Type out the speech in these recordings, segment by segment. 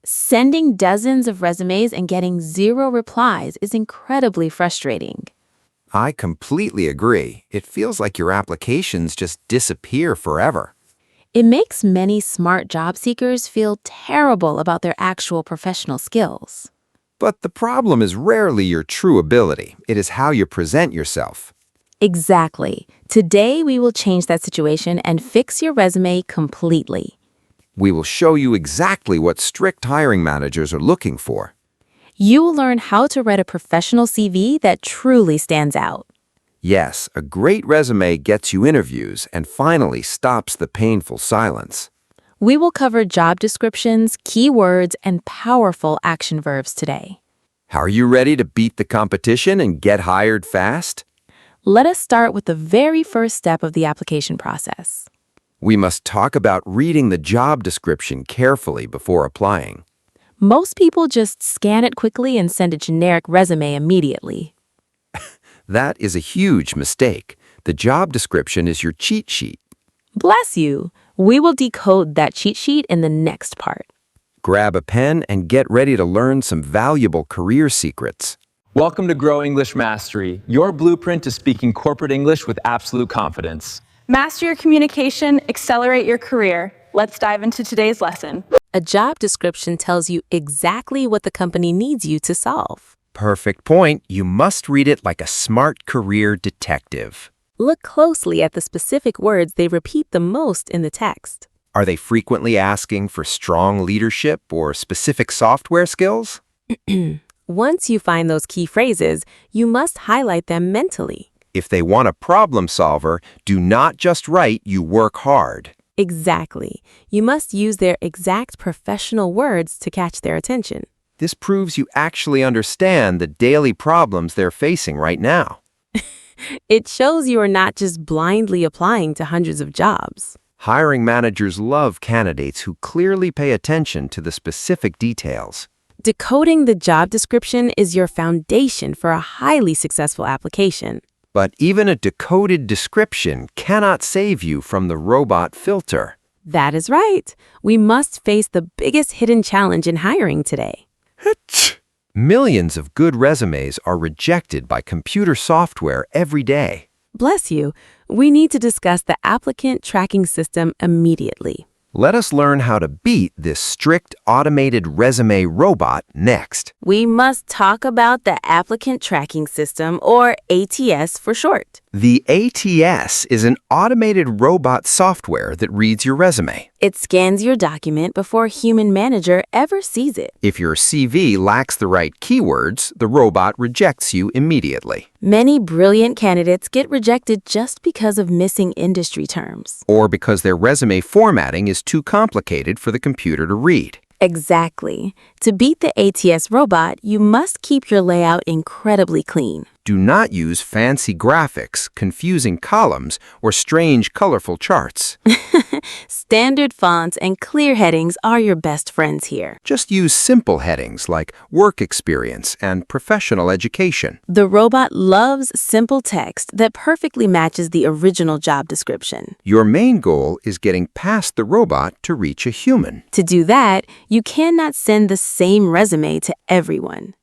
Sending dozens of resumes and getting zero replies is incredibly frustrating. I completely agree. It feels like your applications just disappear forever. It makes many smart job seekers feel terrible about their actual professional skills. But the problem is rarely your true ability. It is how you present yourself. Exactly. Today, we will change that situation and fix your resume completely. We will show you exactly what strict hiring managers are looking for. You will learn how to write a professional CV that truly stands out. Yes, a great resume gets you interviews and finally stops the painful silence. We will cover job descriptions, keywords, and powerful action verbs today. Are you ready to beat the competition and get hired fast? Let us start with the very first step of the application process. We must talk about reading the job description carefully before applying. Most people just scan it quickly and send a generic resume immediately. That is a huge mistake. The job description is your cheat sheet. Bless you! We will decode that cheat sheet in the next part. Grab a pen and get ready to learn some valuable career secrets. Welcome to Grow English Mastery, your blueprint to speaking corporate English with absolute confidence. Master your communication, accelerate your career. Let's dive into today's lesson. A job description tells you exactly what the company needs you to solve. Perfect point. You must read it like a smart career detective. Look closely at the specific words they repeat the most in the text. Are they frequently asking for strong leadership or specific software skills? Once you find those key phrases, you must highlight them mentally. If they want a problem solver, do not just write, "You work hard." Exactly. You must use their exact professional words to catch their attention. This proves you actually understand the daily problems they're facing right now. It shows you are not just blindly applying to hundreds of jobs. Hiring managers love candidates who clearly pay attention to the specific details. Decoding the job description is your foundation for a highly successful application. But even a decoded description cannot save you from the robot filter. That is right. We must face the biggest hidden challenge in hiring today. Millions of good resumes are rejected by computer software every day. Bless you. We need to discuss the applicant tracking system immediately. Let us learn how to beat this strict automated resume robot next. We must talk about the applicant tracking system, or ATS for short. The ATS is an automated robot software that reads your resume. It scans your document before a human manager ever sees it. If your CV lacks the right keywords, the robot rejects you immediately. Many brilliant candidates get rejected just because of missing industry terms. Or because their resume formatting is too complicated for the computer to read. Exactly. To beat the ATS robot, you must keep your layout incredibly clean. Do not use fancy graphics, confusing columns, or strange, colorful charts. Standard fonts and clear headings are your best friends here. Just use simple headings like work experience and professional education. The robot loves simple text that perfectly matches the original job description. Your main goal is getting past the robot to reach a human. To do that, you cannot send the same resume to everyone.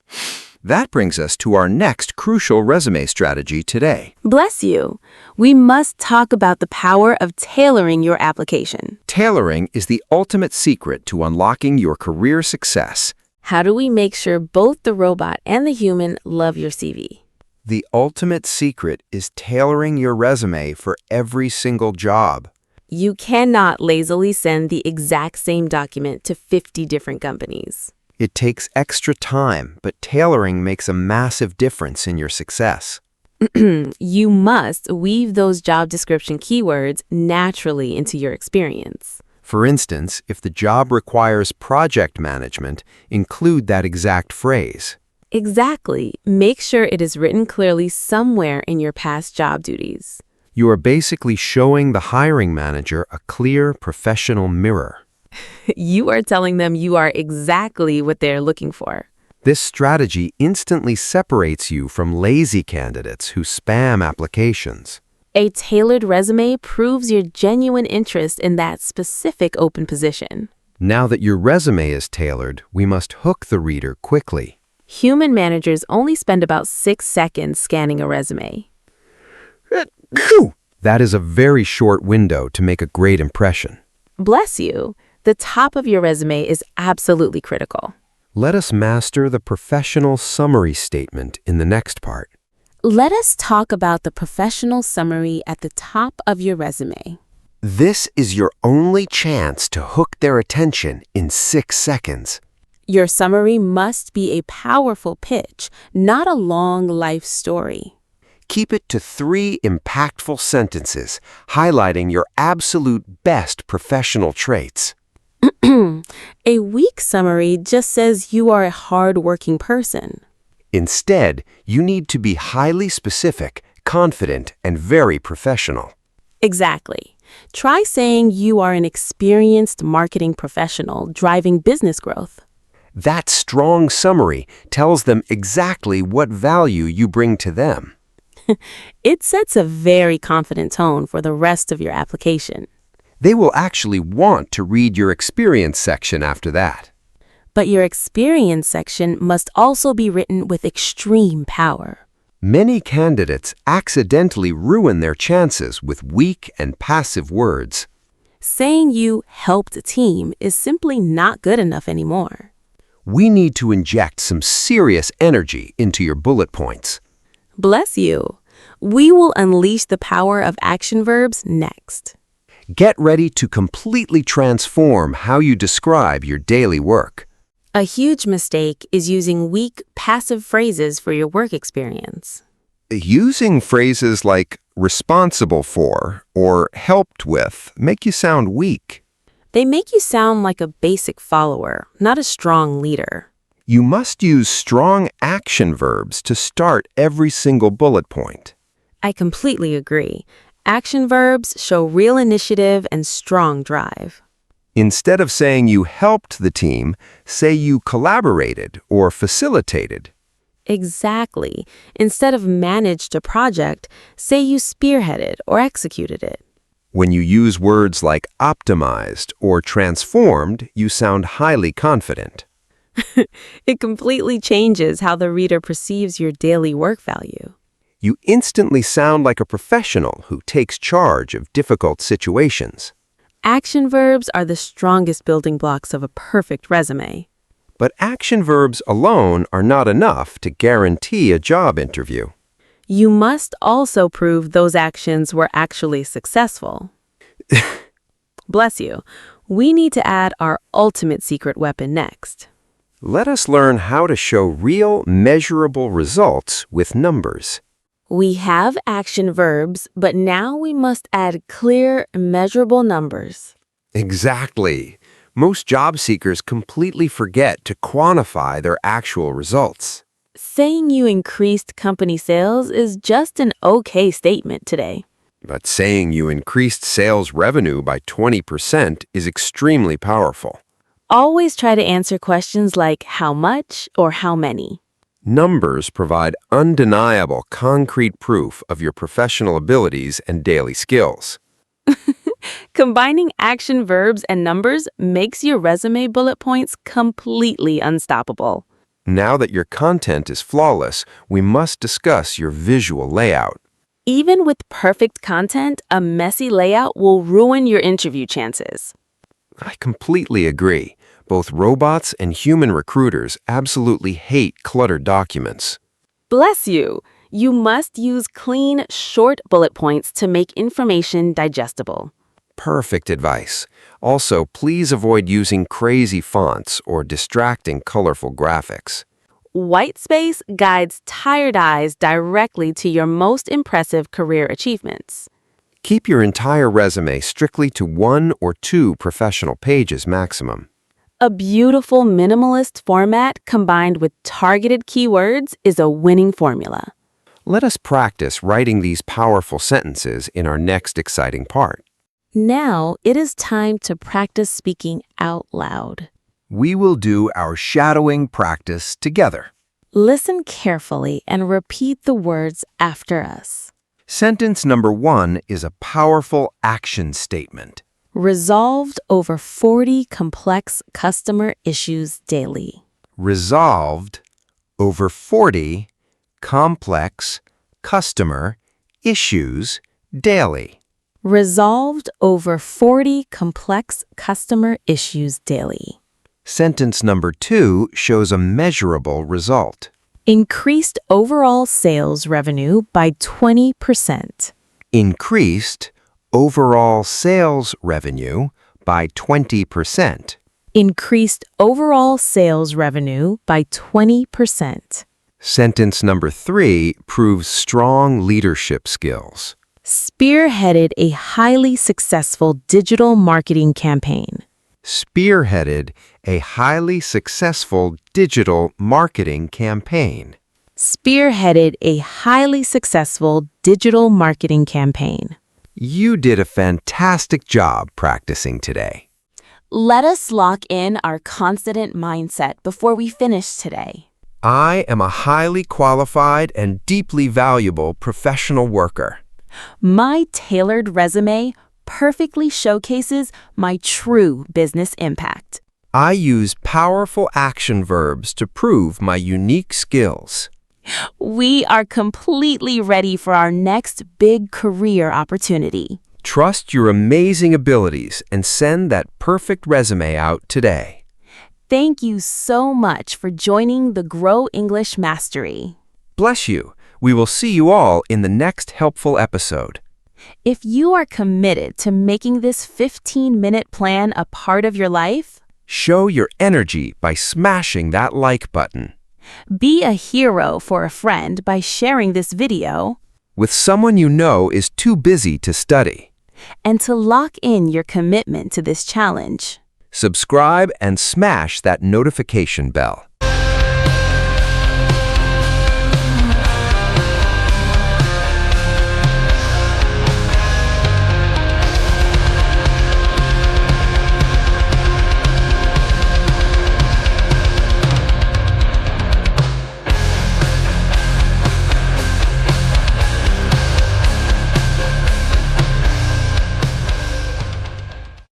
That brings us to our next crucial resume strategy today. Bless you. We must talk about the power of tailoring your application. Tailoring is the ultimate secret to unlocking your career success. How do we make sure both the robot and the human love your CV? The ultimate secret is tailoring your resume for every single job. You cannot lazily send the exact same document to 50 different companies. It takes extra time, but tailoring makes a massive difference in your success. You must weave those job description keywords naturally into your experience. For instance, if the job requires project management, include that exact phrase. Exactly. Make sure it is written clearly somewhere in your past job duties. You are basically showing the hiring manager a clear, professional mirror. You are telling them you are exactly what they're looking for. This strategy instantly separates you from lazy candidates who spam applications. A tailored resume proves your genuine interest in that specific open position. Now that your resume is tailored, we must hook the reader quickly. Human managers only spend about 6 seconds scanning a resume. That is a very short window to make a great impression. Bless you. The top of your resume is absolutely critical. Let us master the professional summary statement in the next part. Let us talk about the professional summary at the top of your resume. This is your only chance to hook their attention in 6 seconds. Your summary must be a powerful pitch, not a long life story. Keep it to 3 impactful sentences, highlighting your absolute best professional traits. A weak summary just says you are a hard-working person. Instead, you need to be highly specific, confident, and very professional. Exactly. Try saying you are an experienced marketing professional driving business growth. That strong summary tells them exactly what value you bring to them. It sets a very confident tone for the rest of your application. They will actually want to read your experience section after that. But your experience section must also be written with extreme power. Many candidates accidentally ruin their chances with weak and passive words. Saying you helped a team is simply not good enough anymore. We need to inject some serious energy into your bullet points. Bless you. We will unleash the power of action verbs next. Get ready to completely transform how you describe your daily work. A huge mistake is using weak, passive phrases for your work experience. Using phrases like responsible for or helped with make you sound weak. They make you sound like a basic follower, not a strong leader. You must use strong action verbs to start every single bullet point. I completely agree. Action verbs show real initiative and strong drive. Instead of saying you helped the team, say you collaborated or facilitated. Exactly. Instead of managed a project, say you spearheaded or executed it. When you use words like optimized or transformed, you sound highly confident. It completely changes how the reader perceives your daily work value. You instantly sound like a professional who takes charge of difficult situations. Action verbs are the strongest building blocks of a perfect resume. But action verbs alone are not enough to guarantee a job interview. You must also prove those actions were actually successful. Bless you. We need to add our ultimate secret weapon next. Let us learn how to show real, measurable results with numbers. We have action verbs, but now we must add clear, measurable numbers. Exactly. Most job seekers completely forget to quantify their actual results. Saying you increased company sales is just an okay statement today. But saying you increased sales revenue by 20% is extremely powerful. Always try to answer questions like how much or how many. Numbers provide undeniable, concrete proof of your professional abilities and daily skills. Combining action verbs and numbers makes your resume bullet points completely unstoppable. Now that your content is flawless, we must discuss your visual layout. Even with perfect content, a messy layout will ruin your interview chances. I completely agree. Both robots and human recruiters absolutely hate cluttered documents. Bless you! You must use clean, short bullet points to make information digestible. Perfect advice. Also, please avoid using crazy fonts or distracting colorful graphics. White space guides tired eyes directly to your most impressive career achievements. Keep your entire resume strictly to 1 or 2 professional pages maximum. A beautiful minimalist format combined with targeted keywords is a winning formula. Let us practice writing these powerful sentences in our next exciting part. Now it is time to practice speaking out loud. We will do our shadowing practice together. Listen carefully and repeat the words after us. Sentence number 1 is a powerful action statement. Resolved over 40 complex customer issues daily. Resolved over 40 complex customer issues daily. Resolved over 40 complex customer issues daily. Sentence number 2 shows a measurable result. Increased overall sales revenue by 20%. Increased overall sales revenue by 20%. Increased overall sales revenue by 20%. Sentence number 3 proves strong leadership skills. Spearheaded a highly successful digital marketing campaign. Spearheaded a highly successful digital marketing campaign. Spearheaded a highly successful digital marketing campaign. You did a fantastic job practicing today. Let us lock in our constant mindset before we finish today. I am a highly qualified and deeply valuable professional worker. My tailored resume perfectly showcases my true business impact. I use powerful action verbs to prove my unique skills. We are completely ready for our next big career opportunity. Trust your amazing abilities and send that perfect resume out today. Thank you so much for joining the Grow English Mastery. Bless you. We will see you all in the next helpful episode. If you are committed to making this 15-minute plan a part of your life, show your energy by smashing that like button. Be a hero for a friend by sharing this video with someone you know is too busy to study. And to lock in your commitment to this challenge, subscribe and smash that notification bell.